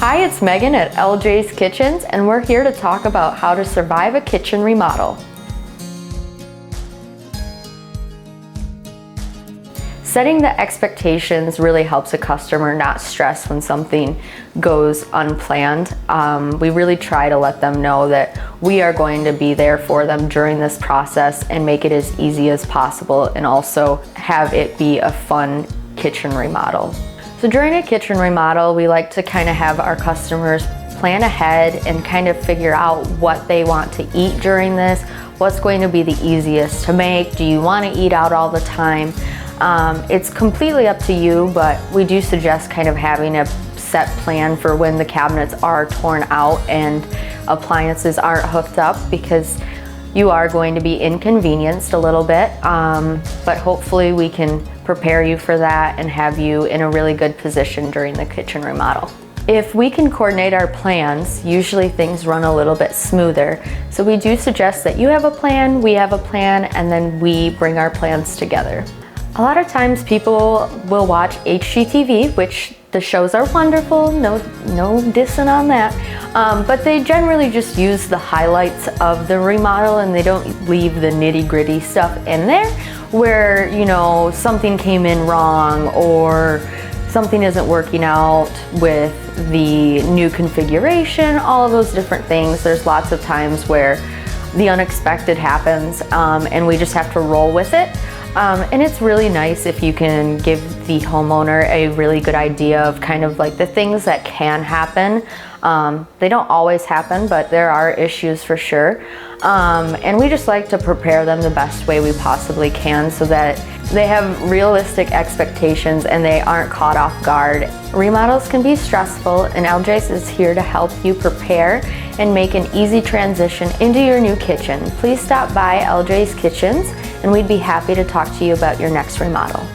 Hi, it's Megan at LJ's Kitchens, and we're here to talk about how to survive a kitchen remodel. Setting the expectations really helps a customer not stress when something goes unplanned. We really try to let them know that we are going to be there for them during this process and make it as easy as possible, and also have it be a fun kitchen remodel. So during a kitchen remodel, we like to kind of have our customers plan ahead and kind of figure out what they want to eat during this, what's going to be the easiest to make. Do you want to eat out all the time? It's completely up to you, but we do suggest kind of having a set plan for when the cabinets are torn out and appliances aren't hooked up, because you are going to be inconvenienced a little bit, but hopefully we can prepare you for that and have you in a really good position during the kitchen remodel. If we can coordinate our plans, usually things run a little bit smoother. So we do suggest that you have a plan, we have a plan, and then we bring our plans together. A lot of times people will watch HGTV, which the shows are wonderful, no dissing on that, but they generally just use the highlights of the remodel and they don't leave the nitty-gritty stuff in there where, you know, something came in wrong or something isn't working out with the new configuration, all of those different things. There's lots of times where the unexpected happens, and we just have to roll with it. And it's really nice if you can give the homeowner a really good idea of kind of like the things that can happen. They don't always happen, but there are issues for sure. And we just like to prepare them the best way we possibly can so that they have realistic expectations and they aren't caught off guard. Remodels can be stressful, and LJ's is here to help you prepare and make an easy transition into your new kitchen. Please stop by LJ's Kitchens and we'd be happy to talk to you about your next remodel.